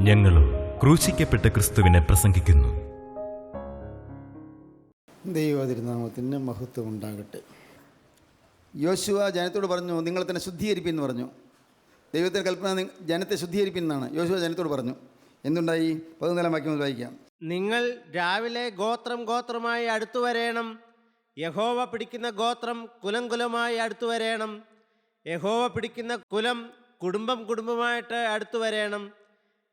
ഞങ്ങളും ക്രൂശിക്കപ്പെട്ട ക്രിസ്തുവിനെ പ്രസംഗിക്കുന്നു. ദൈവതിരുനാമത്തിന് മഹത്വം ഉണ്ടാകട്ടെ. യോശുവ ജനത്തോട് പറഞ്ഞു, നിങ്ങൾ തന്നെ ശുദ്ധീകരിപ്പിൻ എന്ന് പറഞ്ഞു. ദൈവത്തിൻ്റെ കൽപ്പന ജനത്തെ ശുദ്ധീകരിപ്പിൻ എന്നാണ്. യോശുവ ജനത്തോട് പറഞ്ഞു. എന്തുണ്ടായി? 14 വാക്യം മുതൽ വായിക്കാം. നിങ്ങൾ രാവിലെ ഗോത്രം ഗോത്രമായി അടുത്തു വരേണം. യഹോവ പിടിക്കുന്ന ഗോത്രം കുലം കുലമായി അടുത്തു വരേണം. യഹോവ പിടിക്കുന്ന കുലം കുടുംബം കുടുംബമായിട്ട് അടുത്തു വരേണം.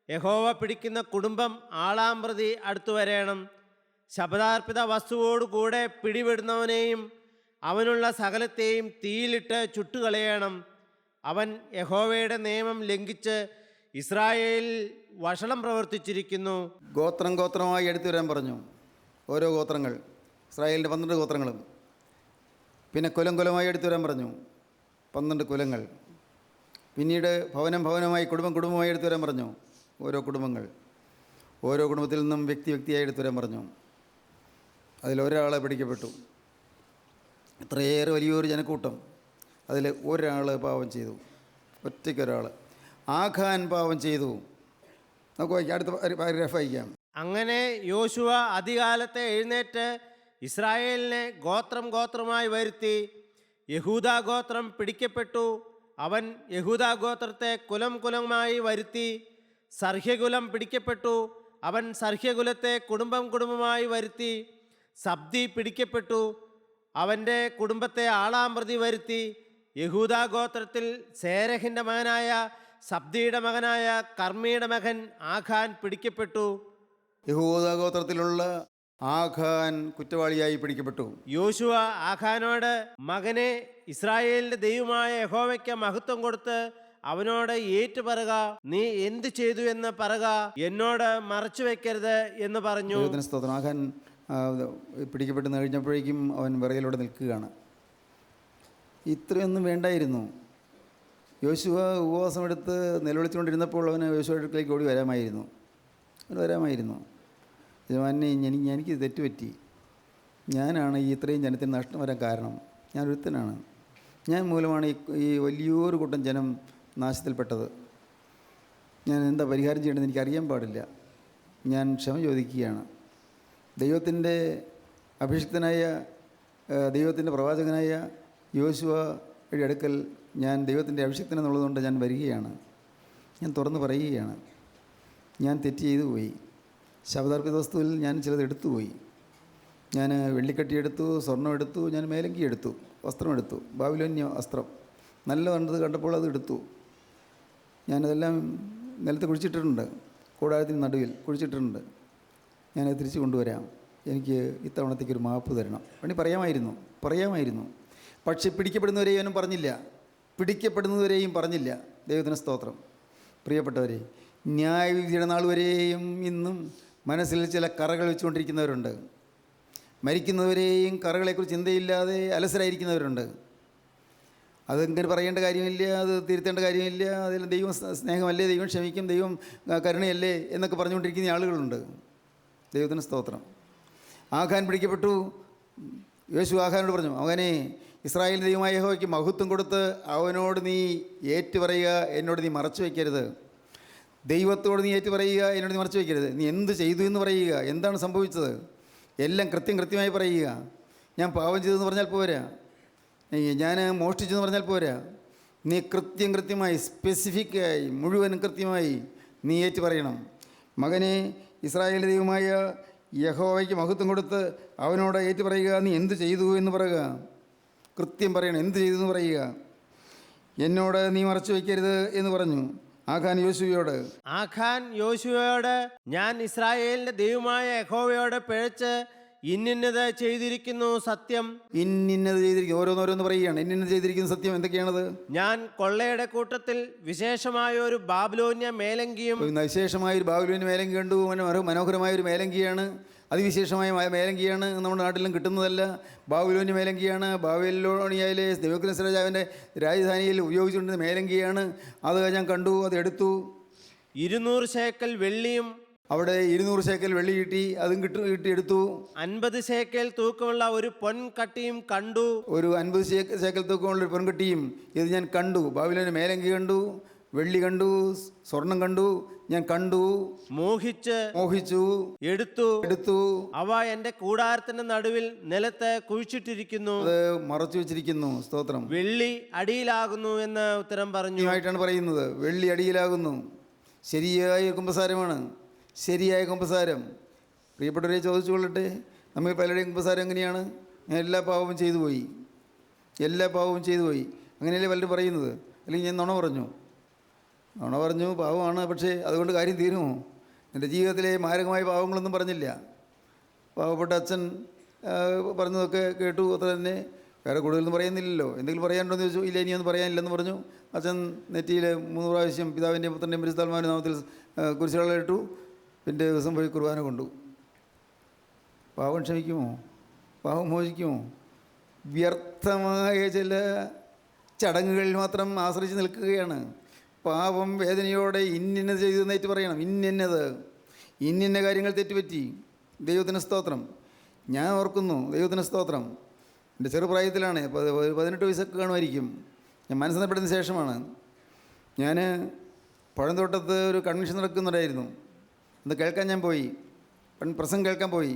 യഹോവ പിടിക്കുന്ന കുടുംബം ആളാമ്പ്രതി അടുത്തു വരേണം. ശപഥാർപ്പിത വസ്തുവോടുകൂടെ പിടിപെടുന്നവനെയും അവനുള്ള സകലത്തെയും തീയിലിട്ട് ചുട്ടുകളയണം. അവൻ യഹോവയുടെ നിയമം ലംഘിച്ച് ഇസ്രായേലിൽ വഷളം പ്രവർത്തിച്ചിരിക്കുന്നു. ഗോത്രം ഗോത്രമായി എടുത്തു വരാൻ പറഞ്ഞു. ഓരോ ഗോത്രങ്ങൾ, ഇസ്രായേലിൻ്റെ 12 ഗോത്രങ്ങളും. പിന്നെ കുലം കുലമായി എടുത്തു വരാൻ പറഞ്ഞു, 12 കുലങ്ങൾ. പിന്നീട് ഭവനം ഭവനമായി, കുടുംബം കുടുംബമായി എടുത്തു വരാൻ പറഞ്ഞു, ഓരോ കുടുംബങ്ങൾ. ഓരോ കുടുംബത്തിൽ നിന്നും വ്യക്തി വ്യക്തിയായി എടുത്തു വരാൻ പറഞ്ഞു. അതിലൊരാളെ പിടിക്കപ്പെട്ടു. ഇത്രയേറെ വലിയൊരു ജനക്കൂട്ടം, അതിൽ ഒരാൾ പാപം ചെയ്തു. ഒറ്റയ്ക്കൊരാൾ, ആഖാൻ പാപം ചെയ്തു. നമുക്ക് വായിക്കാം, അടുത്ത പാരഗ്രാഫ് വായിക്കാം. അങ്ങനെ യോശുവ അതികാലത്തെ എഴുന്നേറ്റ് ഇസ്രായേലിനെ ഗോത്രം ഗോത്രമായി വരുത്തി. യഹൂദാ ഗോത്രം പിടിക്കപ്പെട്ടു. അവൻ യഹൂദാ ഗോത്രത്തെ കുലം കുലമായി വരുത്തി. സർഹ്യകുലം പിടിക്കപ്പെട്ടു. അവൻ സർഹ്യകുലത്തെ കുടുംബം കുടുംബമായി വരുത്തി. സബ്ദി പിടിക്കപ്പെട്ടു. അവൻ്റെ കുടുംബത്തെ ആളാമ്പ്രതി വരുത്തി. യഹൂദാ ഗോത്രത്തിൽ സേരഹിൻ്റെ മകനായ സബ്ദിയുടെ മകനായ കർമ്മിയുടെ മകൻ ആഖാൻ പിടിക്കപ്പെട്ടു. യഹൂദാ ഗോത്രത്തിലുള്ള ആഖാൻ കുറ്റവാളിയായി പിടിക്കപ്പെട്ടു. യോശുവ ആഖാനോട്, മകനെ, ഇസ്രായേലിന്റെ ദൈവമായ യഹോവയ്ക്ക് മഹത്വം കൊടുത്ത് അവനോട് ഏറ്റു പറക. നീ എന്ത് ചെയ്തു എന്ന് പറക, എന്നോട് മറച്ചു വെക്കരുത് എന്ന് പറഞ്ഞു. സ്തോത്രം. ആഖാൻ പിടിക്കപ്പെട്ട് കഴിഞ്ഞപ്പോഴേക്കും അവൻ വിറയിലൂടെ നിൽക്കുകയാണ്. ഇത്രയൊന്നും വേണ്ടായിരുന്നു. യോശുവ ഉപവാസമെടുത്ത് നിലവിളിച്ചുകൊണ്ടിരുന്നപ്പോൾ അവന് യോശുവയുടെ അടുക്കലേക്ക് ഓടി വരാമായിരുന്നു. യജമാനെ, എനിക്ക് തെറ്റുപറ്റി. ഞാനാണ് ഈ ഇത്രയും ജനത്തിന് നഷ്ടം വരാൻ കാരണം. ഞാൻ ഒരുത്തനാണ്. ഞാൻ മൂലമാണ് ഈ വലിയൊരു കൂട്ടം ജനം നാശത്തിൽപ്പെട്ടത്. ഞാൻ എന്താ പരിഹാരം ചെയ്യേണ്ടതെന്ന് എനിക്കറിയാൻ പാടില്ല. ഞാൻ ക്ഷമ ചോദിക്കുകയാണ്. ദൈവത്തിൻ്റെ അഭിഷിക്തനായ, ദൈവത്തിൻ്റെ പ്രവാചകനായ യോശുവയുടെ അടുക്കൽ ഞാൻ ദൈവത്തിൻ്റെ അഭിഷിക്തൻ എന്നുള്ളതുകൊണ്ട് ഞാൻ വരികയാണ്. ഞാൻ തുറന്ന് പറയുകയാണ്, ഞാൻ തെറ്റ് ചെയ്തു പോയി. ശപഥാർപ്പിത വസ്തുവിൽ ഞാൻ ചിലത് എടുത്തുപോയി. ഞാൻ വെള്ളിക്കട്ടി എടുത്തു, സ്വർണ്ണം എടുത്തു, ഞാൻ മേലങ്കി എടുത്തു, വസ്ത്രമെടുത്തു, ബാബിലോന്യ വസ്ത്രം നല്ലതാണത് കണ്ടപ്പോൾ അത് എടുത്തു. ഞാനതെല്ലാം നിലത്ത് കുഴിച്ചിട്ടിട്ടുണ്ട്, കൂടാരത്തിന് നടുവിൽ കുഴിച്ചിട്ടിട്ടുണ്ട്. ഞാനത് തിരിച്ചു കൊണ്ടുവരാം. എനിക്ക് ഇത്തവണത്തേക്കൊരു മാപ്പ് തരണം. പണി പറയാമായിരുന്നു. പക്ഷെ പിടിക്കപ്പെടുന്നവരെയും അവനും പറഞ്ഞില്ല. ദൈവത്തിന് സ്തോത്രം. പ്രിയപ്പെട്ടവരെ, ന്യായവിധിയുടെ നാൾ വരെയും ഇന്നും മനസ്സിൽ ചില കറകൾ വെച്ചുകൊണ്ടിരിക്കുന്നവരുണ്ട്. മരിക്കുന്നവരെയും കറകളെക്കുറിച്ച് ചിന്തയില്ലാതെ അലസരായിരിക്കുന്നവരുണ്ട്. അതെങ്ങനെ പറയേണ്ട കാര്യമില്ല, അത് തിരുത്തേണ്ട കാര്യമില്ല, അതിൽ ദൈവം സ്നേഹമല്ലേ, ദൈവം ക്ഷമിക്കും, ദൈവം കരുണയല്ലേ എന്നൊക്കെ പറഞ്ഞുകൊണ്ടിരിക്കുന്ന ആളുകളുണ്ട്. ദൈവത്തിന് സ്തോത്രം. ആഖാൻ പിടിക്കപ്പെട്ടു. യോശുവ ആഖാനോട് പറഞ്ഞു, അവനെ, ഇസ്രായേൽ ദൈവമായ യഹോവയ്ക്ക് മഹത്വം കൊടുത്ത് അവനോട് നീ ഏറ്റുപറയുക, എന്നോട് നീ മറച്ചു വയ്ക്കരുത്. ദൈവത്തോട് നീ ഏറ്റുപറയുക, എന്നോട് നീ മറച്ചു വയ്ക്കരുത്. നീ എന്ത് ചെയ്തു എന്ന് പറയുക, എന്താണ് സംഭവിച്ചത് എല്ലാം കൃത്യമായി പറയുക. ഞാൻ പാപം ചെയ്തെന്ന് പറഞ്ഞാൽ പോരാ, ഞാൻ മോഷ്ടിച്ചെന്ന് പറഞ്ഞാൽ പോരാ. നീ കൃത്യമായി സ്പെസിഫിക്കായി മുഴുവനും കൃത്യമായി നീ ഏറ്റു പറയണം. മകനെ, ഇസ്രായേൽ ദൈവമായ യഹോവയ്ക്ക് മഹത്വം കൊടുത്ത് അവനോട് ഏറ്റു പറയുക, നീ എന്ത് ചെയ്തു എന്ന് പറയുക. കൃത്യം പറയണം, എന്ത് ചെയ്തു എന്ന് പറയുക. എന്നോട് നീ മറച്ചു വയ്ക്കരുത് എന്ന് പറഞ്ഞു ആഖാൻ യോശുവയോട്. ഞാൻ ഇസ്രായേലിന്റെ ദൈവമായ യഹോവയോട് പിഴച്ച് ഇന്നിന്നത് ചെയ്തിരിക്കുന്നു സത്യം. ഇന്നിന്നത് ചെയ്തിരിക്കുന്നു, ഓരോന്നോരോന്ന് പറയുകയാണ്. ഇന്നിന്നത് ചെയ്തിരിക്കുന്ന സത്യം എന്തൊക്കെയാണത്? ഞാൻ കൊള്ളയുടെ കൂട്ടത്തിൽ വിശേഷമായ ഒരു ബാബിലോന്യ മേലങ്കിയും, വിശേഷമായൊരു ബാബിലോന്യ മേലങ്കി കണ്ടു. മനോഹരമായൊരു മേലങ്കിയാണ്, അതിവിശേഷമായ മേലങ്കിയാണ്. നമ്മുടെ നാട്ടിലും കിട്ടുന്നതല്ല. ബാബിലോന്യ മേലങ്കിയാണ്. ബാബിലോണിയയിലെ നെബൂഖദ്നേസർ രാജാവിൻ്റെ രാജധാനിയിൽ ഉപയോഗിച്ചുകൊണ്ടിരുന്ന മേലങ്കിയാണ്. അത് ഞാൻ കണ്ടു, അത് എടുത്തു. 200 ശേക്കൽ വെള്ളിയും, അവിടെ 200 ശേക്കൽ വെള്ളി കിട്ടി, അതും എടുത്തു. 50 ശേക്കൽ തൂക്കമുള്ള ഒരു പൊൻകട്ടിയും കണ്ടു. ഒരു 50 ശേക്കൽ തൂക്കമുള്ള ഒരു പൊൻകട്ടിയും ഇത് ഞാൻ കണ്ടു. ബാബിലോന്യ മേലങ്കി കണ്ടു, വെള്ളി കണ്ടു, സ്വർണം കണ്ടു, ഞാൻ കണ്ടു, മോഹിച്ചു, എടുത്തു, അവ എന്റെ കൂടാരത്തിന്റെ നടുവിൽ നിലത്ത് കുഴിച്ചിട്ടിരിക്കുന്നു, അത് മറച്ചു വെച്ചിരിക്കുന്നു. സ്തോത്രം. വെള്ളി അടിയിലാകുന്നു എന്ന് ഉത്തരം പറഞ്ഞു. ആയിട്ടാണ് പറയുന്നത്, വെള്ളി അടിയിലാകുന്നു. ശരിയായ കുമ്പസാരമാണ്, ശരിയായ കുമ്പസാരം. പ്രിയപ്പെട്ടവരെ ചോദിച്ചുകൊള്ളട്ടെ, നമ്മൾ പലരുടെയും കുമ്പസാരം എങ്ങനെയാണ്? ഞാൻ എല്ലാ പാവവും ചെയ്തു പോയി, എല്ലാ പാവവും ചെയ്തു പോയി, അങ്ങനെയല്ലേ പലരും പറയുന്നത്. അല്ലെങ്കിൽ ഞാൻ നുണ പറഞ്ഞു, പാവമാണ്, പക്ഷേ അതുകൊണ്ട് കാര്യം തീരുമോ? എൻ്റെ ജീവിതത്തിലെ മാരകമായ പാവങ്ങളൊന്നും പറഞ്ഞില്ല. പാവപ്പെട്ട അച്ഛൻ പറഞ്ഞതൊക്കെ കേട്ടു, അത്ര തന്നെ. വേറെ കൂടുതലൊന്നും പറയുന്നില്ലല്ലോ. എന്തെങ്കിലും പറയാനുണ്ടോ എന്ന് ചോദിച്ചു. ഇല്ല, ഇനിയൊന്നും പറയാനില്ലെന്ന് പറഞ്ഞു. അച്ഛൻ നെറ്റിയിൽ 3 പ്രാവശ്യം പിതാവിൻ്റെയും പുത്രൻ്റെയും പരിശുദ്ധാത്മാവിൻ്റെ നാമത്തിൽ കുരിശുകളെ ഇട്ടു. പിന്നെ ദിവസം പോയി കുർബാന കൊണ്ടു. പാവം ക്ഷമിക്കുമോ? പാവം മോചിക്കുമോ? വ്യർത്ഥമായ ചില ചടങ്ങുകളിൽ മാത്രം ആശ്രയിച്ച് നിൽക്കുകയാണ്. പാവം വേദനയോടെ ഇന്നത് ചെയ്തു എന്നേറ്റ് പറയണം. ഇന്ന കാര്യങ്ങൾ തെറ്റുപറ്റി. ദൈവത്തിന് സ്തോത്രം. ഞാൻ ഓർക്കുന്നു, ദൈവത്തിന് സ്തോത്രം, എൻ്റെ ചെറുപ്രായത്തിലാണ്, 18 വയസ്സൊക്കെ കാണുമായിരിക്കും. ഞാൻ മനസ്സിലാപ്പെടുന്ന ശേഷമാണ്. ഞാൻ പഴന്തോട്ടത്ത് ഒരു കൺവെൻഷൻ നടക്കുന്നുണ്ടായിരുന്നു. അത് കേൾക്കാൻ ഞാൻ പോയി, പ്രസംഗം കേൾക്കാൻ പോയി.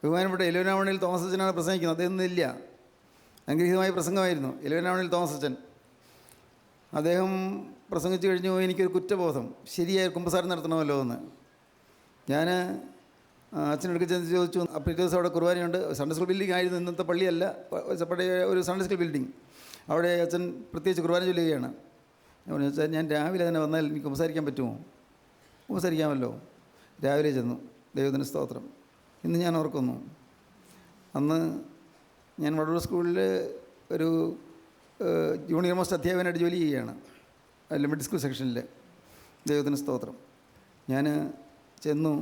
ബഹുമാനപ്പെട്ട എലുവനാമണിയിൽ തോമസ് അച്ഛനാണ് പ്രസംഗിക്കുന്നത്. അദ്ദേഹം ഇല്ല, അനുഗ്രഹീതമായ പ്രസംഗമായിരുന്നു. എലുവനാമണിയിൽ തോമസ് അച്ഛൻ അദ്ദേഹം പ്രസംഗിച്ചു കഴിഞ്ഞു. എനിക്കൊരു കുറ്റബോധം, ശരിയായ കുമ്പസാരം നടത്തണമല്ലോ എന്ന്. ഞാൻ അച്ഛനെടുക്ക് ചെന്ന് ചോദിച്ചു. അപ്പോൾ പിറ്റേ ദിവസം അവിടെ കുർബാനയുണ്ട്. സൺഡേ സ്കൂൾ ബിൽഡിംഗ് ആയിരുന്നു, ഇന്നത്തെ പള്ളിയല്ല, പഴയ ഒരു സൺഡേ സ്കൂൾ ബിൽഡിംഗ്. അവിടെ അച്ഛൻ പ്രത്യേകിച്ച് കുർബാന ചൊല്ലുകയാണ്. ഞാൻ പറഞ്ഞു, വെച്ചാൽ ഞാൻ രാവിലെ തന്നെ വന്നാൽ എനിക്ക് കുമ്പസാരിക്കാൻ പറ്റുമോ? കുമ്പസാരിക്കാമല്ലോ. രാവിലെ ചെന്നു. ദൈവത്തിന് സ്തോത്രം. ഇന്ന് ഞാൻ ഓർക്കുന്നു, അന്ന് ഞാൻ വടൂർ സ്കൂളിൽ ഒരു ജൂനിയർ മോസ്റ്റ് അധ്യാപകനായിട്ട് ജോലി ചെയ്യുകയാണ്, മിഡിൽ സ്കൂൾ സെക്ഷനിൽ. ദൈവത്തിന് സ്തോത്രം. ഞാൻ ചെന്നു,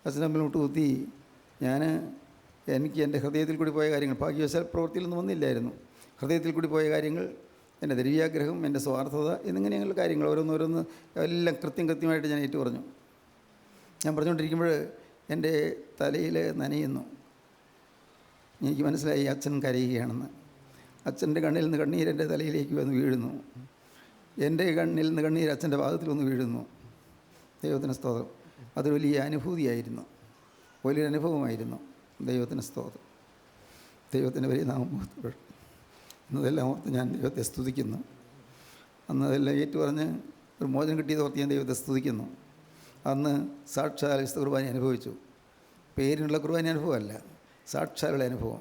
അച്ഛനെ മുമ്പിൽ മുട്ടുകുത്തി. എനിക്ക് എൻ്റെ ഹൃദയത്തിൽ കൂടി പോയ കാര്യങ്ങൾ, ഭാഗ്യവശാൽ പ്രവൃത്തിയിലൊന്നും വന്നില്ലായിരുന്നു, ഹൃദയത്തിൽ കൂടി പോയ കാര്യങ്ങൾ, എൻ്റെ ദ്രവ്യാഗ്രഹം, എൻ്റെ സ്വാർത്ഥത എന്നിങ്ങനെയുള്ള കാര്യങ്ങൾ ഓരോന്നോരോന്ന് എല്ലാം കൃത്യമായിട്ട് ഞാൻ ഏറ്റു പറഞ്ഞു. ഞാൻ പറഞ്ഞുകൊണ്ടിരിക്കുമ്പോൾ എൻ്റെ തലയിൽ നനയുന്നു. എനിക്ക് മനസ്സിലായി അച്ഛൻ കരയുകയാണെന്ന്. അച്ഛൻ്റെ കണ്ണിൽ നിന്ന് കണ്ണീർ എൻ്റെ തലയിലേക്ക് വന്ന് വീഴുന്നു. എൻ്റെ കണ്ണിൽ നിന്ന് കണ്ണീർ അച്ഛൻ്റെ പാദത്തിൽ വന്ന് വീഴുന്നു. ദൈവത്തിന് സ്തോത്രം. അതൊരു വലിയ അനുഭൂതിയായിരുന്നു, വലിയൊരു അനുഭവമായിരുന്നു. ദൈവത്തിന് സ്തോത്രം. ദൈവത്തിൻ്റെ വലിയ നാമം എന്നതെല്ലാം ഓർത്ത് ഞാൻ ദൈവത്തെ സ്തുതിക്കുന്നു. അന്ന് അതെല്ലാം ഏറ്റുപറഞ്ഞ് ഒരു മോചനം കിട്ടിയത് ഓർത്ത് ഞാൻ ദൈവത്തെ സ്തുതിക്കുന്നു. അന്ന് സാക്ഷാൽ വിശുദ്ധ കുർബാന അനുഭവിച്ചു. പേരിനുള്ള കുർബാന അനുഭവമല്ല, സാക്ഷാലുള്ള അനുഭവം.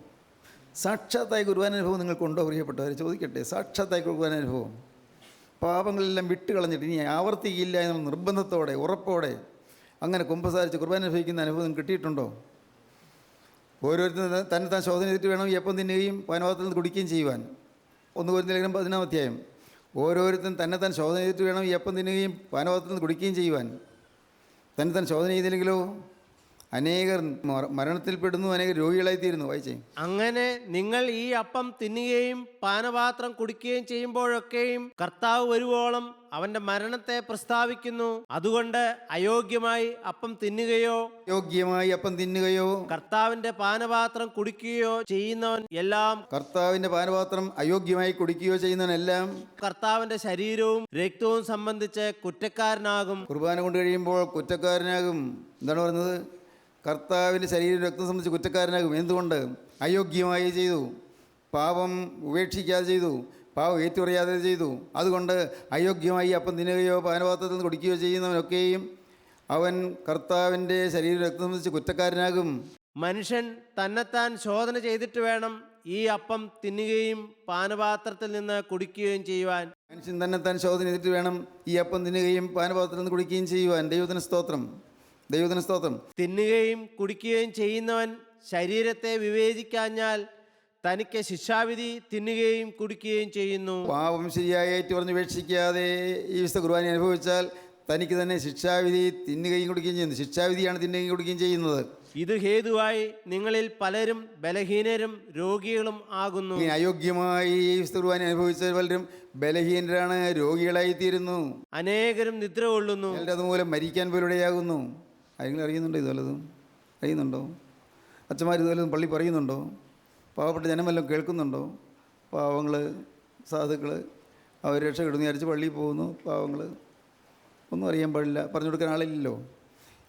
സാക്ഷാത്തായ കുർബാന അനുഭവം നിങ്ങൾക്കുണ്ടോ പ്രിയപ്പെട്ടവരെ? ചോദിക്കട്ടെ. സാക്ഷാത്തായ കുർബാന അനുഭവം, പാപങ്ങളെല്ലാം വിട്ടുകളഞ്ഞിട്ട് ഇനി ആവർത്തിക്കില്ല എന്ന നിർബന്ധത്തോടെ, ഉറപ്പോടെ അങ്ങനെ കുമ്പസാരിച്ച് കുർബാന അനുഭവിക്കുന്ന അനുഭവം നിങ്ങൾക്ക് കിട്ടിയിട്ടുണ്ടോ? ഓരോരുത്തരും താൻ ശോധന ചെയ്തിട്ട് വേണം ഈ അപ്പം തിന്നുകയും പാനപാത്രത്തിൽ നിന്ന് കുടിക്കുകയും ചെയ്യുവാൻ. 1 കൊരിന്ത്യർ ലേഖനം 10-ാം അധ്യായം. ഓരോരുത്തരും താൻ ശോധന ചെയ്തിട്ട് വേണം ഈ അപ്പം തിന്നുകയും പാനപാത്രത്തിൽ നിന്ന് കുടിക്കുകയും ചെയ്യുവാൻ. താൻ ശോധന ചെയ്തില്ലെങ്കിലോ അനേകർ മരണത്തിൽപ്പെടുന്നു, അനേകർ രോഗികളായിത്തീരുന്നു. വായിച്ചേ. അങ്ങനെ നിങ്ങൾ ഈ അപ്പം തിന്നുകയും പാനപാത്രം കുടിക്കുകയും ചെയ്യുമ്പോഴൊക്കെയും കർത്താവ് വരുവോളം അവന്റെ മരണത്തെ പ്രസ്താവിക്കുന്നു. അതുകൊണ്ട് അയോഗ്യമായി അപ്പം തിന്നുകയോ കർത്താവിന്റെ പാനപാത്രം കുടിക്കുകയോ ചെയ്യുന്നവൻ എല്ലാം കർത്താവിന്റെ ശരീരവും രക്തവും സംബന്ധിച്ച് കുറ്റക്കാരനാകും. കുർബാന കൊണ്ട് കഴിയുമ്പോൾ കുറ്റക്കാരനാകും. എന്താണ് പറയുന്നത്? കർത്താവിൻ്റെ ശരീരം രക്തം സംബന്ധിച്ച് കുറ്റക്കാരനാകും. എന്തുകൊണ്ട്? അയോഗ്യമായി ചെയ്തു, പാപം ഉപേക്ഷിക്കാതെ ചെയ്തു, പാവം ഏറ്റുപറയാതെ ചെയ്തു. അതുകൊണ്ട് അയോഗ്യമായി അപ്പം തിന്നുകയോ പാനപാത്രത്തിൽ നിന്ന് കുടിക്കുകയോ ചെയ്യുന്നവനൊക്കെയും അവൻ കർത്താവിൻ്റെ ശരീര രക്തം സംബന്ധിച്ച് കുറ്റക്കാരനാകും. മനുഷ്യൻ തന്നെത്താൻ ശോധന ചെയ്തിട്ട് വേണം ഈ അപ്പം തിന്നുകയും പാനപാത്രത്തിൽ നിന്ന് കുടിക്കുകയും ചെയ്യുവാൻ. മനുഷ്യൻ തന്നെത്താൻ ശോധന ചെയ്തിട്ട് വേണം ഈ അപ്പം തിന്നുകയും പാനപാത്രത്തിൽ നിന്ന് കുടിക്കുകയും ചെയ്യുവാൻ. ദൈവത്തിന് സ്തോത്രം. ദൈവത്തിന് സ്തോത്രം. തിന്നുകയും കുടിക്കുകയും ചെയ്യുന്നവൻ ശരീരത്തെ വിവേചിക്കാഞ്ഞാൽ തനിക്ക് ശിക്ഷാവിധി തിന്നുകയും കുടിക്കുകയും ചെയ്യുന്നു. പാപം ശരിയായി ഏറ്റുപറഞ്ഞ് ഉപേക്ഷിക്കാതെ ഈ വിശുദ്ധ കുർബാന അനുഭവിച്ചാൽ തനിക്ക് തന്നെ ശിക്ഷാവിധി തിന്നുകയും കുടിക്കുകയും ചെയ്യുന്നു. ശിക്ഷാവിധിയാണ് തിന്നുകയും കുടിക്കുകയും ചെയ്യുന്നത്. ഇത് ഹേതുവായി നിങ്ങളിൽ പലരും ബലഹീനരും രോഗികളും ആകുന്നു. അയോഗ്യമായി ഈ വിശുദ്ധ കുർബാന അനുഭവിച്ച പലരും ബലഹീനരാണ്, രോഗികളായിത്തീരുന്നു. അനേകരും നിദ്ര കൊള്ളുന്നു, അതുമൂലം മരിക്കാൻ പോലുടെയാകുന്നു. ആരെങ്കിലും അറിയുന്നുണ്ടോ? ഇതുവല്ലതും അറിയുന്നുണ്ടോ? അച്ഛന്മാർ ഇതുവല്ലതും പള്ളി പറയുന്നുണ്ടോ? പാവപ്പെട്ട ജനമെല്ലാം കേൾക്കുന്നുണ്ടോ? പാവങ്ങൾ, സാധുക്കൾ അവർ രക്ഷ കിട്ടുന്നു വിചാരിച്ച് പള്ളിയിൽ പോകുന്നു. പാവങ്ങൾ ഒന്നും അറിയാൻ പാടില്ല, പറഞ്ഞു കൊടുക്കാൻ ആളില്ലല്ലോ.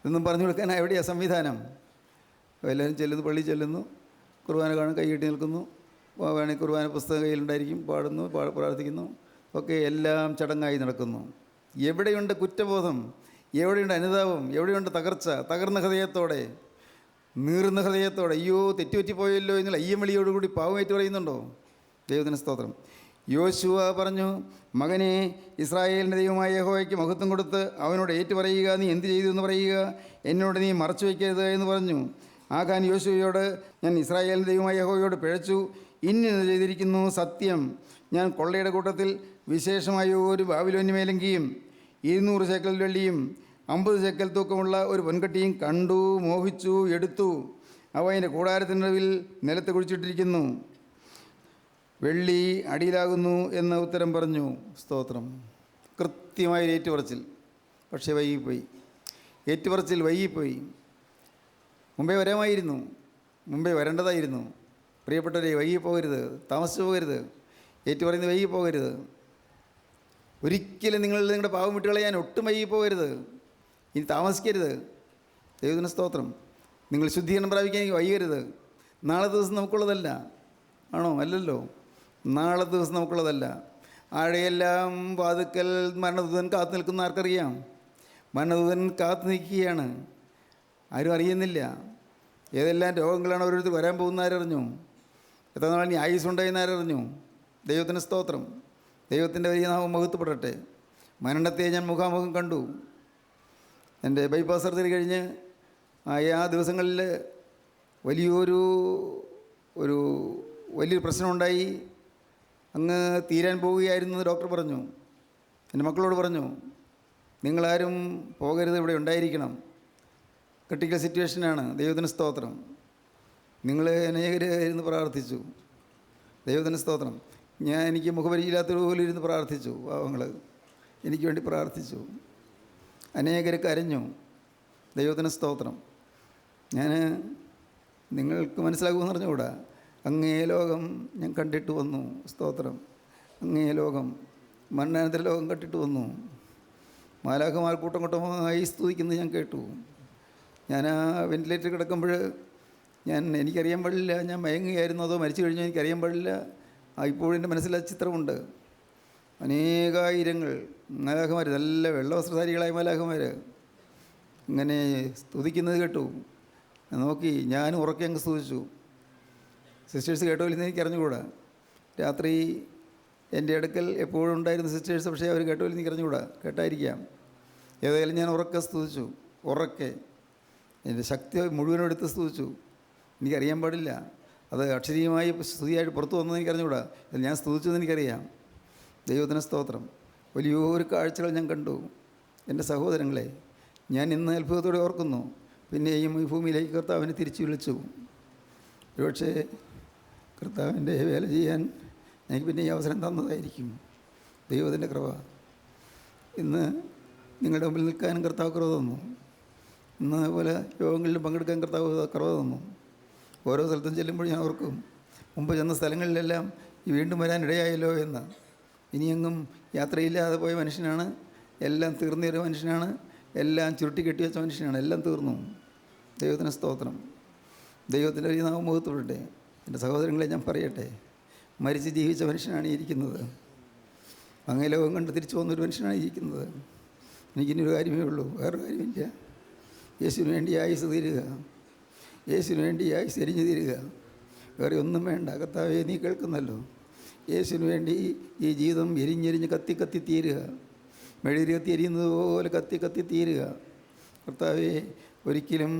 ഇതൊന്നും പറഞ്ഞു കൊടുക്കാൻ എവിടെയാണ് സംവിധാനം? എല്ലാവരും ചെല്ലുന്നു, പള്ളിയിൽ ചെല്ലുന്നു, കുർബാന കാണും, കൈ കെട്ടി നിൽക്കുന്നു, വേണമെങ്കിൽ കുർബാന പുസ്തകം കയ്യിലുണ്ടായിരിക്കും, പാടുന്നു, പ്രാർത്ഥിക്കുന്നു, ഒക്കെ എല്ലാം ചടങ്ങായി നടക്കുന്നു. എവിടെയുണ്ട് കുറ്റബോധം? എവിടെയുണ്ട് അനുതാപം? എവിടെയുണ്ട് തകർച്ച? തകർന്ന ഹൃദയത്തോടെ, നീറുന്ന ഹൃദയത്തോടെ, അയ്യോ തെറ്റുപറ്റിപ്പോയല്ലോ എന്നുള്ള അയ്യവിളിയോടുകൂടി പാവമേറ്റ് പറയുന്നുണ്ടോ? ദൈവത്തിന് സ്തോത്രം. യോശുവ പറഞ്ഞു, മകനെ, ഇസ്രായേലിൻ്റെ ദൈവമായ യഹോവയ്ക്ക് മഹത്വം കൊടുത്ത് അവനോട് ഏറ്റു പറയുക, നീ എന്ത് ചെയ്തു എന്ന് പറയുക, എന്നോട് നീ മറച്ചു വയ്ക്കരുത് എന്ന് പറഞ്ഞു. ആഖാൻ യോശുവയോട്, ഞാൻ ഇസ്രായേലിൻ്റെ ദൈവമായ യഹോവയോട് പിഴച്ചു, ഇന്നത് ചെയ്തിരിക്കുന്നു, സത്യം, ഞാൻ കൊള്ളയുടെ കൂട്ടത്തിൽ വിശേഷമായ ഒരു ബാബിലോന്യമേലങ്കിയും 200 ശേക്കൽ വെള്ളിയും 50 ശേക്കൽ തൂക്കമുള്ള ഒരു പൊൻകട്ടിയും കണ്ടു, മോഹിച്ചു, എടുത്തു. അവ അതിൻ്റെ കൂടാരത്തിനടുവിൽ നിലത്ത് കുഴിച്ചിട്ടിരിക്കുന്നു. വെള്ളി അടിയിലാകുന്നു എന്ന് ഉത്തരം പറഞ്ഞു. സ്തോത്രം. കൃത്യമായ ഏറ്റുപറച്ചിൽ, പക്ഷേ വൈകിപ്പോയി. ഏറ്റുപറച്ചിൽ വൈകിപ്പോയി. മുമ്പേ വരാമായിരുന്നു, മുമ്പേ വരേണ്ടതായിരുന്നു. പ്രിയപ്പെട്ടവരെ, വൈകിപ്പോകരുത്, താമസിച്ചു പോകരുത്. ഏറ്റുപറയുന്നത് വൈകിപ്പോകരുത്. ഒരിക്കലും നിങ്ങളുടെ പാവം വിട്ടുകളയാൻ ഒട്ടും വൈകിപ്പോകരുത്. ഇനി താമസിക്കരുത്. ദൈവത്തിന് സ്തോത്രം. നിങ്ങൾ ശുദ്ധീകരണം പ്രാപിക്കാൻ വൈകരുത്. നാളെ ദിവസം നമുക്കുള്ളതല്ല, ആണോ? അല്ലല്ലോ, നാളെ ദിവസം നമുക്കുള്ളതല്ല. ആഴയെല്ലാം വാതുക്കൽ മരണദൂതൻ കാത്തു നിൽക്കുന്ന ആർക്കറിയാം? മരണദൂതൻ കാത്തു നിൽക്കുകയാണ്, ആരും അറിയുന്നില്ല. ഏതെല്ലാം രോഗങ്ങളാണ് ഓരോരുത്തർ വരാൻ പോകുന്ന ആരറിഞ്ഞു? എത്ര നാൾ ഇനി ആയുസ്സുണ്ടായെന്ന് ആരറിഞ്ഞു? ദൈവത്തിന് സ്തോത്രം. ദൈവത്തിൻ്റെ വലിയ നാമം മഹത്വപ്പെടട്ടെ. മരണത്തെ ഞാൻ മുഖാമുഖം കണ്ടു. എൻ്റെ ബൈപ്പാസ് സർജറി കഴിഞ്ഞ് ആ ദിവസങ്ങളിൽ വലിയൊരു പ്രശ്നമുണ്ടായി. അങ്ങ് തീരാൻ പോവുകയായിരുന്നു എന്ന് ഡോക്ടർ പറഞ്ഞു. എൻ്റെ മക്കളോട് പറഞ്ഞു, നിങ്ങളാരും പോകരുത്, ഇവിടെ ഉണ്ടായിരിക്കണം, ക്രിട്ടിക്കൽ സിറ്റുവേഷനാണ്. ദൈവത്തിന് സ്തോത്രം. നിങ്ങൾ അനേകർ ഇരുന്ന് പ്രാർത്ഥിച്ചു. ദൈവത്തിന് സ്തോത്രം. എനിക്ക് മുഖപരിചയമില്ലാത്തവർ പോലും ഇരുന്ന് പ്രാർത്ഥിച്ചു. പാവങ്ങൾ എനിക്ക് വേണ്ടി പ്രാർത്ഥിച്ചു. അനേകർ കരഞ്ഞു. ദൈവത്തിന് സ്തോത്രം. നിങ്ങൾക്ക് മനസ്സിലാക്കുമെന്ന് പറഞ്ഞുകൂടാ, അങ്ങേ ലോകം ഞാൻ കണ്ടിട്ട് വന്നു. സ്തോത്രം. അങ്ങേ ലോകം, മരണാനന്തര ലോകം കണ്ടിട്ട് വന്നു. മാലാഖമാർ കൂട്ടം കൂട്ടമായി സ്തുതിക്കുന്നത് ഞാൻ കേട്ടു. ഞാൻ ആ വെന്റിലേറ്റർ കിടക്കുമ്പോൾ എനിക്കറിയാൻ പാടില്ല ഞാൻ മയങ്ങുകയായിരുന്നു അതോ മരിച്ചു കഴിഞ്ഞോ എനിക്കറിയാൻ പാടില്ല. ഇപ്പോഴും എൻ്റെ മനസ്സിൽ ആ ചിത്രമുണ്ട്. അനേകായിരങ്ങൾ മാലാഖമാർ, നല്ല വെള്ളവസ്ത്രധാരികളായ മാലാഖമാർ ഇങ്ങനെ സ്തുതിക്കുന്നത് കേട്ടു. നോക്കി, ഞാനും ഉറക്കെ അങ്ങ് സ്തുതിച്ചു. സിസ്റ്റേഴ്സ് കേട്ടോ ഇല്ലെന്ന് എനിക്ക് അറിഞ്ഞുകൂടാ. രാത്രി എൻ്റെ അടുക്കൽ എപ്പോഴും ഉണ്ടായിരുന്ന സിസ്റ്റേഴ്സ്, പക്ഷേ അവർ കേട്ടോ ഇല്ലെന്ന് എനിക്ക് അറിഞ്ഞുകൂടാ. കേട്ടായിരിക്കാം. ഏതായാലും ഞാൻ ഉറക്കെ സ്തുതിച്ചു. ഉറക്കെ എൻ്റെ ശക്തി മുഴുവനും എടുത്ത് സ്തുതിച്ചു. എനിക്കറിയാൻ പാടില്ല, അത് അക്ഷരീയമായി സ്തുതിയായിട്ട് പുറത്തു വന്നതെന്ന് എനിക്കറിഞ്ഞുകൂടാ. ഞാൻ സ്തുതിച്ചതെന്ന് എനിക്കറിയാം. ദൈവത്തിന് സ്തോത്രം. വലിയൊരു കാഴ്ചകൾ ഞാൻ കണ്ടു. എൻ്റെ സഹോദരങ്ങളെ, ഞാൻ ഇന്ന് അത്ഭുതത്തോടെ ഓർക്കുന്നു. പിന്നെയും ഈ ഭൂമിയിലേക്ക് കർത്താവിനെ തിരിച്ചു വിളിച്ചു. ഒരുപക്ഷേ കർത്താവിൻ്റെ വേല ചെയ്യാൻ എനിക്ക് പിന്നെ ഈ അവസരം തന്നതായിരിക്കും ദൈവത്തിൻ്റെ കൃപ. ഇന്ന് നിങ്ങളുടെ മുമ്പിൽ നിൽക്കാനും കർത്താവ് കൃപ തന്നു. ഇന്ന് അതുപോലെ യോഗങ്ങളിലും പങ്കെടുക്കാൻ കർത്താവ് കൃപ തന്നു. ഓരോ സ്ഥലത്തും ചെല്ലുമ്പോൾ ഞാൻ ഓർക്കും, മുമ്പ് ചെന്ന സ്ഥലങ്ങളിലെല്ലാം വീണ്ടും വരാനിടയായല്ലോ എന്ന്. ഇനിയെങ്ങും യാത്രയില്ലാതെ പോയ മനുഷ്യനാണ്. എല്ലാം തീർന്നൊരു മനുഷ്യനാണ്. എല്ലാം ചുരുട്ടി കെട്ടിവെച്ച മനുഷ്യനാണ്. എല്ലാം തീർന്നു. ദൈവത്തിന് സ്തോത്രം. ദൈവത്തിൻ്റെ ഒരു നാമം മുഖത്തോട്ടെ. എൻ്റെ സഹോദരങ്ങളെ ഞാൻ പറയട്ടെ, മരിച്ച് ജീവിച്ച മനുഷ്യനാണ് ഇരിക്കുന്നത്. അങ്ങേ ലോകം കണ്ട് തിരിച്ചു പോകുന്നൊരു മനുഷ്യനാണ് ഇരിക്കുന്നത്. എനിക്കിനൊരു കാര്യമേ ഉള്ളൂ, വേറൊരു കാര്യമില്ല. യേശുവിന് വേണ്ടി ആയുസ് തീരുക, യേശുവിന് വേണ്ടി ആയുസ് എരിഞ്ഞു തീരുക. വേറെ ഒന്നും വേണ്ട. കർത്താവേ, നീ കേൾക്കുന്നല്ലോ. യേശുവിന് വേണ്ടി ഈ ജീവിതം എരിഞ്ഞെരിഞ്ഞ് കത്തി കത്തി തീരുക. മെഴുകുതിരി കത്തി എരിയുന്നത് പോലെ കത്തി കത്തി തീരുക. കർത്താവേ, ഒരിക്കലും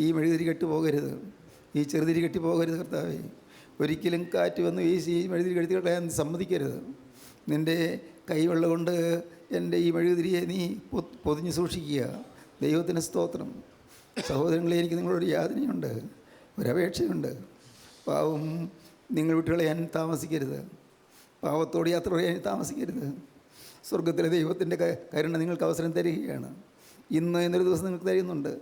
ഈ മെഴുകുതിരി കെട്ടുപോകരുത്, ഈ ചെറുതിരി കെട്ടിപ്പോകരുത്. കർത്താവേ, ഒരിക്കലും കാറ്റ് വന്ന് വീശി ഈ മെഴുകുതിരി കെട്ടി കളയാൻ സമ്മതിക്കരുത്. നിൻ്റെ കൈവെള്ളം കൊണ്ട് എൻ്റെ ഈ മെഴുകുതിരിയെ നീ പൊതിഞ്ഞ് സൂക്ഷിക്കുക. ദൈവത്തിന് സ്തോത്രം. സഹോദരങ്ങളെ, എനിക്ക് നിങ്ങളോട് യാതനയുണ്ട്, ഒരപേക്ഷയുണ്ട്. പാവം നിങ്ങൾ വിട്ടുകളയാൻ താമസിക്കരുത്. പാവത്തോട് യാത്ര പറയാൻ താമസിക്കരുത്. സ്വർഗത്തിലെ ദൈവത്തിൻ്റെ കരുണ നിങ്ങൾക്ക് അവസരം തരികയാണ്. എന്നൊരു ദിവസം നിങ്ങൾക്ക് തരുന്നുണ്ട്.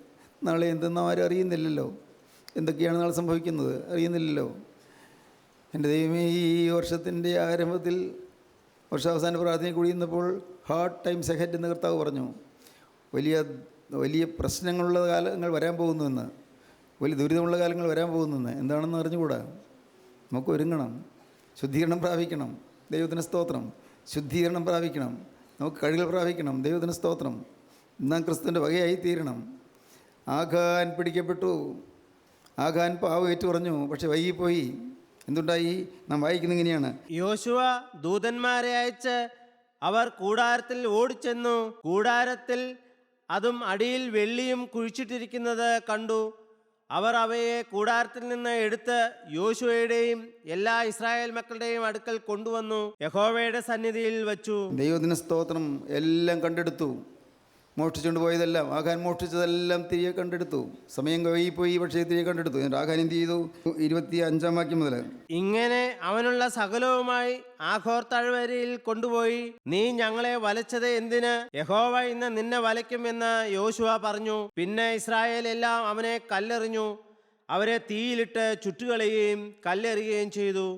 നാളെ എന്തെന്നും ആരും അറിയുന്നില്ലല്ലോ. എന്തൊക്കെയാണ് നാളെ സംഭവിക്കുന്നത് അറിയുന്നില്ലല്ലോ. എൻ്റെ ദൈവമേ, ഈ വർഷത്തിൻ്റെ ആരംഭത്തിൽ വർഷാവസാന പ്രാർത്ഥനയിൽ കൂടിയിരുന്നപ്പോൾ ഹാർഡ് ടൈംസ് എഹെഡ് എന്ന് കർത്താവ് പറഞ്ഞു. വലിയ വലിയ പ്രശ്നങ്ങളുള്ള കാലങ്ങൾ വരാൻ പോകുന്നുവെന്ന്, വലിയ ദുരിതമുള്ള കാലങ്ങൾ വരാൻ പോകുന്നെന്ന്. എന്താണെന്ന് അറിഞ്ഞുകൂടാ. നമുക്ക് ഒരുങ്ങണം, ശുദ്ധീകരണം പ്രാപിക്കണം. ദൈവത്തിന് സ്തോത്രം. ശുദ്ധീകരണം പ്രാപിക്കണം, നമുക്ക് കഴുകൽ പ്രാപിക്കണം. ദൈവത്തിന് സ്തോത്രം. നാം ക്രിസ്തുവിൻ്റെ വകയായി തീരണം. ആഖാൻ പിടിക്കപ്പെട്ടു. ആഖാൻ പാവം ഏറ്റു പറഞ്ഞു, പക്ഷെ വൈകിപ്പോയി. എന്തുണ്ടായി? നാം വായിക്കുന്ന ഇങ്ങനെയാണ്: യോശുവ ദൂതന്മാരെ അയച്ച് അവർ കൂടാരത്തിൽ ഓടിച്ചെന്നു. കൂടാരത്തിൽ അതും അടിയിൽ വെള്ളിയും കുഴിച്ചിട്ടിരിക്കുന്നത് കണ്ടു. അവർ അവയെ കൂടാരത്തിൽ നിന്ന് എടുത്ത് യോശുവയുടെയും എല്ലാ ഇസ്രായേൽ മക്കളുടെയും അടുക്കൽ കൊണ്ടുവന്നു യഹോവയുടെ സന്നിധിയിൽ വച്ചു. ദൈവത്തിന് സ്തോത്രം. എല്ലാം കണ്ടെടുത്തു. മോഷ്ടിച്ചുകൊണ്ട് പോയതെല്ലാം, ആഖാൻ മോഷ്ടിച്ചതെല്ലാം തിരികെ കണ്ടെടുത്തു. സമയം വൈകിപ്പോയി, പക്ഷേ തിരികെ കണ്ടെടുത്തു. എന്നിട്ട് ആഖാൻ എന്ത് ചെയ്തു? 25-ാം വാക്യം മുതൽ: ഇങ്ങനെ അവനുള്ള സകലവുമായി ആഖോർ താഴ്വരയിൽ കൊണ്ടുപോയി. നീ ഞങ്ങളെ വലച്ചത് എന്തിന്? യഹോവ ഇന്ന് നിന്നെ വലയ്ക്കും എന്ന് യോശുവ പറഞ്ഞു. പിന്നെ ഇസ്രായേൽ എല്ലാം അവനെ കല്ലെറിഞ്ഞു. അവരെ തീയിലിട്ട് ചുട്ടുകളയുകയും കല്ലെറിയുകയും ചെയ്തു.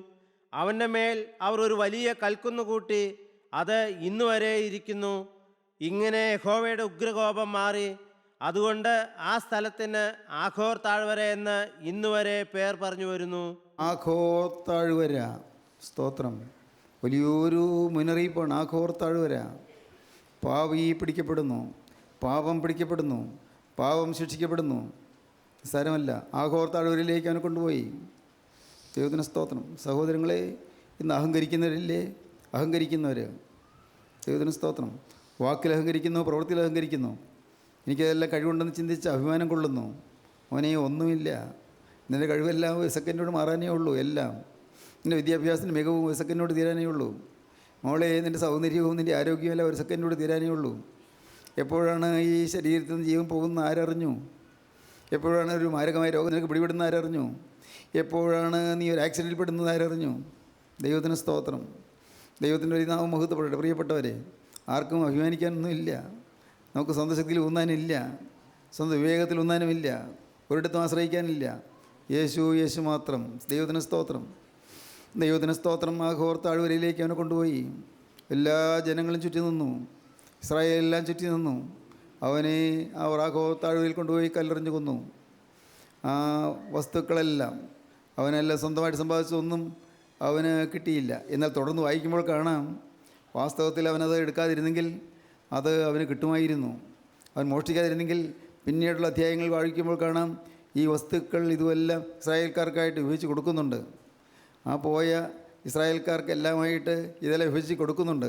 അവൻ്റെ മേൽ അവർ ഒരു വലിയ കൽക്കുന്ന് കൂട്ടി. അത് ഇന്നുവരെ ഇരിക്കുന്നു. ഇങ്ങനെ യഹോവയുടെ ഉഗ്രകോപം മാറി. അതുകൊണ്ട് ആ സ്ഥലത്തിന് ആഖോർ താഴ്വര എന്ന് ഇന്നുവരെ പേർ പറഞ്ഞു വരുന്നു. ആഖോർ താഴ്വര. സ്തോത്രം. വലിയൊരു മുന്നറിയിപ്പാണ്. ആഖോർ താഴ്വര. പാവി പിടിക്കപ്പെടുന്നു, പാപം പിടിക്കപ്പെടുന്നു, പാപം ശിക്ഷിക്കപ്പെടുന്നു. സാരമല്ല, ആഖോർ താഴ്വരയിലേക്ക് അവനെ കൊണ്ടുപോയി. ദൈവത്തിന് സ്തോത്രം. സഹോദരങ്ങളെ, ഇന്ന് അഹങ്കരിക്കുന്നവരില്ലേ? അഹങ്കരിക്കുന്നവർ. ദൈവത്തിന് സ്തോത്രം. വാക്കിൽ അഹങ്കരിക്കുന്നു, പ്രവൃത്തിയിൽ അഹങ്കരിക്കുന്നു. എനിക്കതെല്ലാം കഴിവുണ്ടെന്ന് ചിന്തിച്ച് അഭിമാനം കൊള്ളുന്നു. മോനെ, ഒന്നുമില്ല. നിൻ്റെ കഴിവെല്ലാം ഒരു സെക്കൻഡോട് മാറാനേ ഉള്ളൂ. എല്ലാം നിൻ്റെ വിദ്യാഭ്യാസത്തിൻ്റെ മികവും ഒരു സെക്കൻഡോട് തീരാനേ ഉള്ളൂ. മോളെ, നിൻ്റെ സൗന്ദര്യവും നിൻ്റെ ആരോഗ്യവും എല്ലാം ഒരു സെക്കൻഡോട് തീരാനേ ഉള്ളൂ. എപ്പോഴാണ് ഈ ശരീരത്തിൽ നിന്ന് ജീവൻ പോകുന്ന ആരറിഞ്ഞു? എപ്പോഴാണ് ഒരു മാരകമായ രോഗം നിനക്ക് പിടിപെടുന്ന ആരറിഞ്ഞു? എപ്പോഴാണ് നീ ഒരു ആക്സിഡൻറ്റിൽ പെടുന്നത് ആരറിഞ്ഞു? ദൈവത്തിന് സ്തോത്രം. ദൈവത്തിൻ്റെ ഒരു നാമം മഹത്വപ്പെടട്ടെ. പ്രിയപ്പെട്ടവരെ, ആർക്കും അഭിമാനിക്കാനൊന്നുമില്ല. നമുക്ക് സ്വന്തം ശക്തിയിൽ ഊന്നാനില്ല, സ്വന്തം വിവേകത്തിൽ ഊന്നാനുമില്ല, ഒരിടത്തും ആശ്രയിക്കാനില്ല. യേശു, യേശു മാത്രം. ദൈവത്തിന് സ്തോത്രം. ദൈവത്തിന് സ്തോത്രം. ആഖോർ താഴ്വരയിലേക്ക് അവനെ കൊണ്ടുപോയി. എല്ലാ ജനങ്ങളും ചുറ്റി നിന്നു, ഇസ്രായേലെല്ലാം ചുറ്റി നിന്നു. അവനെ ആ ആഖോർ താഴ്വരയിൽ കൊണ്ടുപോയി കല്ലെറിഞ്ഞു കൊന്നു. ആ വസ്തുക്കളെല്ലാം, അവനെല്ലാം സ്വന്തമായിട്ട് സമ്പാദിച്ചതൊന്നും അവന് കിട്ടിയില്ല. എന്നാൽ തുടർന്ന് വായിക്കുമ്പോൾ കാണാം, വാസ്തവത്തിൽ അവനത് എടുക്കാതിരുന്നെങ്കിൽ അത് അവന് കിട്ടുമായിരുന്നു. അവൻ മോഷ്ടിക്കാതിരുന്നെങ്കിൽ പിന്നീടുള്ള അധ്യായങ്ങൾ വായിക്കുമ്പോൾ കാണാം, ഈ വസ്തുക്കൾ ഇതുമെല്ലാം ഇസ്രായേൽക്കാർക്കായിട്ട് വിഭജിച്ച് കൊടുക്കുന്നുണ്ട്. ആ പോയ ഇസ്രായേൽക്കാർക്കെല്ലാമായിട്ട് ഇതെല്ലാം വിഭജിച്ച് കൊടുക്കുന്നുണ്ട്.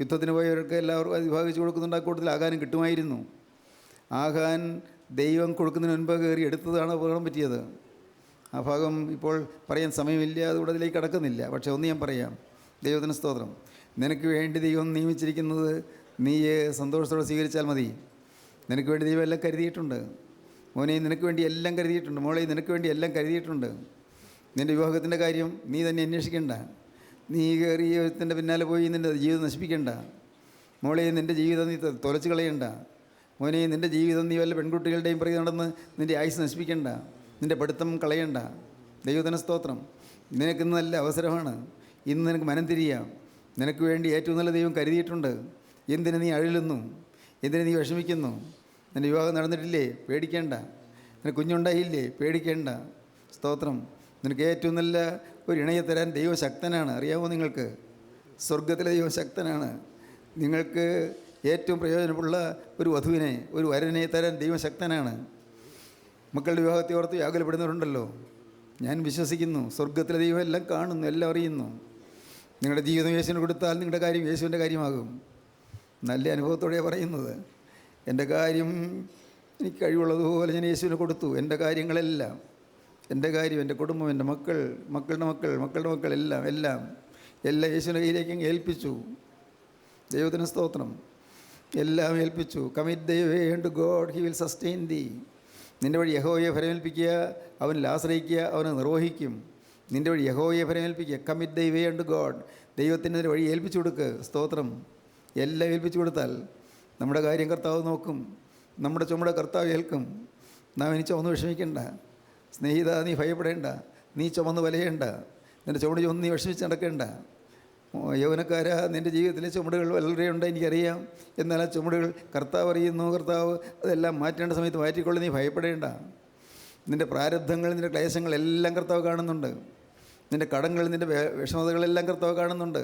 യുദ്ധത്തിന് പോയവർക്ക് എല്ലാവർക്കും അത് വിഭാഗിച്ച് കൊടുക്കുന്നുണ്ട്. ആ കൂട്ടത്തിൽ ആഖാനും കിട്ടുമായിരുന്നു. ആഖാൻ ദൈവം കൊടുക്കുന്നതിന് മുൻപ് കയറി എടുത്തതാണ് അപകടം പറ്റിയത്. ആ ഭാഗം ഇപ്പോൾ പറയാൻ സമയമില്ല, അതുകൊണ്ട് അതിലേക്ക് കടക്കുന്നില്ല. പക്ഷേ ഒന്ന് ഞാൻ പറയാം. ദൈവത്തിന് സ്തോത്രം. നിനക്ക് വേണ്ടി ദൈവം നിയമിച്ചിരിക്കുന്നത് നീ സന്തോഷത്തോടെ സ്വീകരിച്ചാൽ മതി. നിനക്ക് വേണ്ടി ദൈവം എല്ലാം കരുതിയിട്ടുണ്ട്. മോനെ, നിനക്ക് വേണ്ടി എല്ലാം കരുതിയിട്ടുണ്ട്. മോളെ, നിനക്ക് വേണ്ടി എല്ലാം കരുതിയിട്ടുണ്ട്. നിൻ്റെ വിവാഹത്തിൻ്റെ കാര്യം നീ തന്നെ അന്വേഷിക്കേണ്ട. നീ കയറി ജീവിതത്തിൻ്റെ പിന്നാലെ പോയി നിൻ്റെ ജീവിതം നശിപ്പിക്കേണ്ട. മോളെ, നിൻ്റെ ജീവിതം നീ തുലച്ച് കളയണ്ട. മോനെ, നിൻ്റെ ജീവിതം നീ വല്ല പെൺകുട്ടികളുടെയും പിറകെ നടന്ന് നിൻ്റെ ആയുസ് നശിപ്പിക്കേണ്ട. നിൻ്റെ പഠിത്തം കളയണ്ട. ദൈവത്തിന് സ്തോത്രം. നിനക്കിന്ന് നല്ല അവസരമാണ്. ഇന്ന് നിനക്ക് മനം തിരിയാം. നിനക്ക് വേണ്ടി ഏറ്റവും നല്ല ദൈവം കരുതിയിട്ടുണ്ട്. എന്തിന് നീ അഴലുന്നു? എന്തിന് നീ വിഷമിക്കുന്നു? നിൻ്റെ വിവാഹം നടന്നിട്ടില്ലേ? പേടിക്കേണ്ട. നിനക്ക് കുഞ്ഞുണ്ടായില്ലേ? പേടിക്കേണ്ട. സ്തോത്രം. നിനക്ക് ഏറ്റവും നല്ല ഒരു ഇണയെ തരാൻ ദൈവം ശക്തനാണ്. അറിയാമോ നിങ്ങൾക്ക്? സ്വർഗത്തിലെ ദൈവം ശക്തനാണ്. നിങ്ങൾക്ക് ഏറ്റവും പ്രയോജനമുള്ള ഒരു വധുവിനെ, ഒരു വരനെ തരാൻ ദൈവം ശക്തനാണ്. മക്കളുടെ വിവാഹത്തെ ഓർത്ത് വ്യാകുലപ്പെടുന്നവരുണ്ടല്ലോ. ഞാൻ വിശ്വസിക്കുന്നു, സ്വർഗത്തിലെ ദൈവം എല്ലാം കാണുന്നു, എല്ലാം അറിയുന്നു. നിങ്ങളുടെ ജീവിതം യേശുവിന് കൊടുത്താൽ നിങ്ങളുടെ കാര്യം യേശുവിൻ്റെ കാര്യമാകും. നല്ല അനുഭവത്തോടെയാണ് പറയുന്നത്. എൻ്റെ കാര്യം എനിക്ക് കഴിവുള്ളതുപോലെ ഞാൻ യേശുവിന് കൊടുത്തു. എൻ്റെ കാര്യങ്ങളെല്ലാം, എൻ്റെ കാര്യം, എൻ്റെ കുടുംബം, എൻ്റെ മക്കൾ, മക്കളുടെ മക്കൾ, മക്കളുടെ മക്കൾ, എല്ലാം യേശുവിൻ്റെ കയ്യിലേക്ക് ഏൽപ്പിച്ചു. ദൈവത്തിന് സ്തോത്രം. എല്ലാം ഏൽപ്പിച്ചു. Commit thy way to God, he will sustain thee. നിൻ്റെ വഴി യഹോവയെ ഫലമേൽപ്പിക്കുക, അവനിൽ ആശ്രയിക്കുക, അവനെ നിർവഹിക്കും. നിൻ്റെ വഴി യഹോവയെ ഫലമേൽപ്പിക്കുക. Commit thy way to God. ദൈവത്തിൻ്റെ വഴി ഏൽപ്പിച്ചു കൊടുക്കുക. സ്തോത്രം. എല്ലാം ഏൽപ്പിച്ചു കൊടുത്താൽ നമ്മുടെ കാര്യം കർത്താവ് നോക്കും. നമ്മുടെ ചുമട് കർത്താവ് ഏൽക്കും. നാം ഇനി ചുമന്ന് വിഷമിക്കേണ്ട. സ്നേഹിത, നീ ഭയപ്പെടേണ്ട. നീ ചുമന്ന് വലയേണ്ട. നിൻ്റെ ചുമട് ചുമന്ന് നീ വിഷമിച്ച് നടക്കേണ്ട. യൗവനക്കാരാ, നിൻ്റെ ജീവിതത്തിലെ ചുമടുകൾ വളരെ ഉണ്ട് എനിക്കറിയാം. എന്നാൽ ആ ചുമടുകൾ കർത്താവ് അറിയുന്നു. കർത്താവ് അതെല്ലാം മാറ്റേണ്ട സമയത്ത് മാറ്റിക്കൊള്ളു. നീ ഭയപ്പെടേണ്ട. നിൻ്റെ പ്രാരബ്ധങ്ങൾ, നിൻ്റെ ക്ലേശങ്ങളെല്ലാം കർത്താവ് കാണുന്നുണ്ട്. നിൻ്റെ കടങ്ങൾ, നിൻ്റെ വിഷമതകളെല്ലാം കർത്താവ് കാണുന്നുണ്ട്.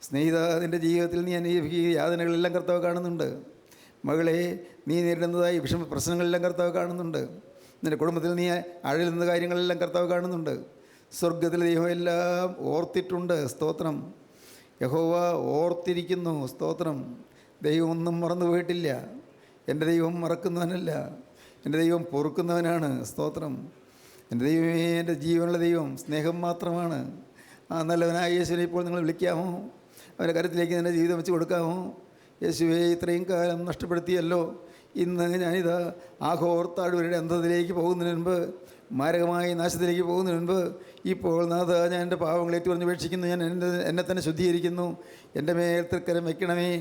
സ്നേഹിത, നിൻ്റെ ജീവിതത്തിൽ നീ അനുഭവിക്കുന്ന യാതനകളെല്ലാം കർത്താവ് കാണുന്നുണ്ട്. മകളെ, നീ നേരിടുന്നതായി പ്രശ്നങ്ങളെല്ലാം കർത്താവ് കാണുന്നുണ്ട്. നിൻ്റെ കുടുംബത്തിൽ നീ അഴലുന്ന കാര്യങ്ങളെല്ലാം കർത്താവ് കാണുന്നുണ്ട്. സ്വർഗത്തിലെ ദൈവം എല്ലാം ഓർത്തിട്ടുണ്ട്. സ്തോത്രം. യഹോവ ഓർത്തിരിക്കുന്നു. സ്തോത്രം. ദൈവം ഒന്നും മറന്നു പോയിട്ടില്ല. എൻ്റെ ദൈവം മറക്കുന്നവനല്ല, എൻ്റെ ദൈവം പൊറുക്കുന്നവനാണ്. സ്തോത്രം. എൻ്റെ ദൈവമേ, എൻ്റെ ജീവനുള്ള ദൈവം സ്നേഹം മാത്രമാണ്. ആ നല്ലവനായ യേശുവിനെ ഇപ്പോൾ നിങ്ങൾ വിളിക്കാമോ? അവൻ്റെ കരുത്തിലേക്ക് നിൻ്റെ ജീവിതം വെച്ച് കൊടുക്കാമോ? യേശുവേ, ഇത്രയും കാലം നഷ്ടപ്പെടുത്തിയല്ലോ. ഇന്ന് ഞാനിതാ ആഘോർ താഴ്വരയുടെ അന്ധതയിലേക്ക് പോകുന്നതിന് മുൻപ്, മാരകമായ നാശത്തിലേക്ക് പോകുന്നതിന് മുൻപ്, ഇപ്പോൾ നാഥ, ഞാൻ എൻ്റെ പാവങ്ങൾ ഏറ്റുപറഞ്ഞപേക്ഷിക്കുന്നു. ഞാൻ എന്നെ തന്നെ ശുദ്ധീകരിക്കുന്നു. എൻ്റെ മേൽ തൃക്കരം വയ്ക്കണമേ.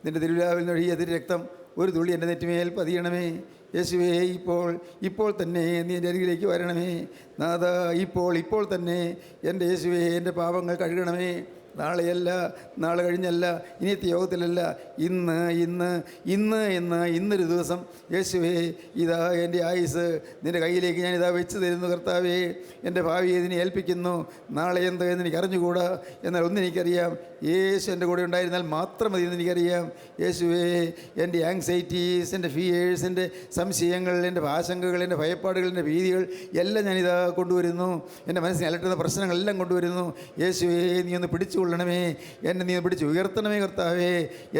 നിൻ്റെ തിരുവിലാവിൽ നിന്നൊഴിയ തിരു രക്തം ഒരു തുള്ളി എൻ്റെ നെറ്റിമേൽ പതിയണമേ. യേശുവേ, ഇപ്പോൾ തന്നെ നീ എൻ്റെ അരികിലേക്ക് വരണമേ. നാഥ, ഇപ്പോൾ തന്നെ എൻ്റെ യേശുവേ, എൻ്റെ പാപങ്ങൾ കഴുകണമേ. നാളെയല്ല, നാളെ കഴിഞ്ഞല്ല, ഇനിയത്തെ യോഗത്തിലല്ല, ഇന്നൊരു ദിവസം യേശുവേ, ഇതാ എൻ്റെ ആയുസ് നിൻ്റെ കയ്യിലേക്ക് ഞാനിതാ വെച്ച് തരുന്നു. കർത്താവേ, എൻ്റെ ഭാവിയെ ഇതിനെ ഏൽപ്പിക്കുന്നു. നാളെ എന്ത് എന്ന് എനിക്ക് അറിഞ്ഞുകൂടാ. എന്നാൽ ഒന്നെനിക്കറിയാം, യേശു എൻ്റെ കൂടെ ഉണ്ടായിരുന്നാൽ മാത്രം മതി എന്ന് എനിക്കറിയാം. യേശുവേ, എൻ്റെ ആങ്സൈറ്റീസ്, എൻ്റെ ഫിയേഴ്സ്, എൻ്റെ സംശയങ്ങൾ, എൻ്റെ ആശങ്കകൾ, എൻ്റെ ഭയപ്പാടുകൾ, എൻ്റെ ഭീതികൾ എല്ലാം ഞാനിതാ കൊണ്ടുവരുന്നു. എൻ്റെ മനസ്സിനെ അലട്ടുന്ന പ്രശ്നങ്ങളെല്ലാം കൊണ്ടുവരുന്നു. യേശുവേ, നീ ഒന്ന് പിടിച്ചുകൊള്ളണമേ. എന്നെ നീ പിടിച്ച് ഉയർത്തണമേ കർത്താവേ.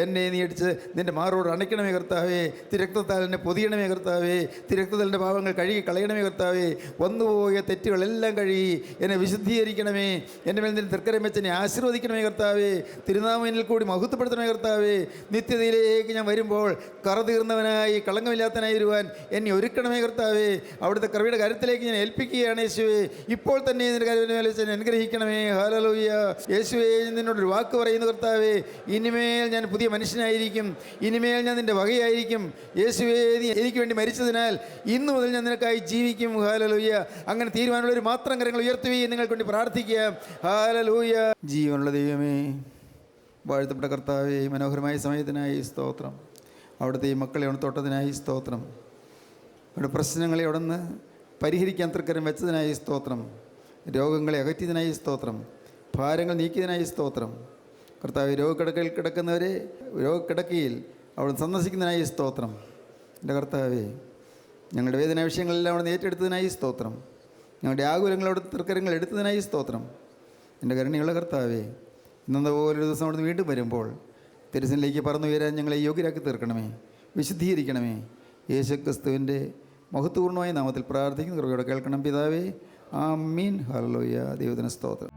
എന്നെ നീ അടിച്ച് നിൻ്റെ മാറോട് അണയ്ക്കണമേ കർത്താവേ. തിരക്തത്താൽ എന്നെ പൊതിയണമേ കർത്താവേ. തിരക്തത്താൽ എൻ്റെ പാവങ്ങൾ കഴുകി കളയണമേ കർത്താവേ. വന്നുപോയ തെറ്റുകളെല്ലാം കഴുകി എന്നെ വിശുദ്ധീകരിക്കണമേ. എൻ്റെ മേൽ നിൻ്റെ തൃക്കരം വെച്ച് എന്നെ ആശീർവദിക്കണമേ കർത്താവേ. തിരുനാമനിൽ കൂടി മഹത്വപ്പെടുത്തണമേ കർത്താവേ. നിത്യതയിലേക്ക് ഞാൻ വരുമ്പോൾ കറ തീർന്നവനായി കളങ്കമില്ലാത്തവനായി വരുവാൻ എന്നെ ഒരുക്കണമേ കർത്താവേ. അവിടുത്തെ കൃപയുടെ കാര്യത്തിലേക്ക് ഞാൻ ഏൽപ്പിക്കുകയാണ് യേശുവേ. ഇപ്പോൾ തന്നെ നിൻ്റെ കാര്യത്തിൽ വെച്ച് എന്നെ അനുഗ്രഹിക്കണമേ. ഹല്ലേലൂയ. യേശുവേ, നിന്നോടൊരു വാക്ക് പറയുന്നു കർത്താവേ. ഇനിമേൽ ഞാൻ പുതിയ മനുഷ്യനായിരിക്കും. ഇനിമേൽ ഞാൻ നിൻ്റെ വകയായിരിക്കും. യേശുവേ, നീ എനിക്ക് വേണ്ടി മരിച്ചതിനാൽ ഇന്നു മുതൽ ഞാൻ നിനക്കായി ജീവിക്കും. ഹല്ലേലൂയ. അങ്ങനെ തീരുമാനമുള്ളവർ മാത്രം കരങ്ങൾ ഉയർത്തുകയും നിങ്ങൾക്ക് വേണ്ടി പ്രാർത്ഥിക്കാം. ഹല്ലേലൂയ. ജീവനുള്ള ദൈവമേ, വാഴ്ത്തപ്പെട്ട കർത്താവേ, മനോഹരമായ സമയത്തിനായി സ്തോത്രം. അവിടുത്തെ ഈ മക്കളെ അവിടെ തൊട്ടതിനായി സ്തോത്രം. അവിടെ പ്രശ്നങ്ങളെ അവിടെ നിന്ന് പരിഹരിക്കാൻ തൃക്കരം വെച്ചതിനായി സ്തോത്രം. രോഗങ്ങളെ അകറ്റിയതിനായി സ്തോത്രം. ഭാരങ്ങൾ നീക്കിയതിനായി സ്തോത്രം. കർത്താവ്, രോഗക്കിടക്കയിൽ കിടക്കുന്നവരെ രോഗക്കിടക്കയിൽ അവിടെ സന്ദർശിക്കുന്നതിനായി സ്തോത്രം. എൻ്റെ കർത്താവേ, ഞങ്ങളുടെ വേദന വിഷയങ്ങളെല്ലാം അവിടെ ഏറ്റെടുത്തതിനായി സ്തോത്രം. ഞങ്ങളുടെ ആകുലങ്ങൾ അവിടെ തൃക്കരങ്ങൾ എടുത്തതിനായി സ്തോത്രം. എൻ്റെ കരുണയുള്ള കർത്താവേ, ഇന്നത്തെ പോലൊരു ദിവസം അവിടെ നിന്ന് വീണ്ടും വരുമ്പോൾ തിരുസനിലേക്ക് പറന്നുയരാൻ ഞങ്ങളെ യോഗ്യരാക്കി തീർക്കണമേ. വിശുദ്ധീകരിക്കണമേ. യേശുക്രിസ്തുവിൻ്റെ മഹത്വപൂർണ്ണമായ നാമത്തിൽ പ്രാർത്ഥിക്കുന്ന കൃപയോടെ കേൾക്കണം പിതാവേ. ആമീൻ. ഹല്ലേലൂയ. ദൈവത്തിന് സ്തോത്രം.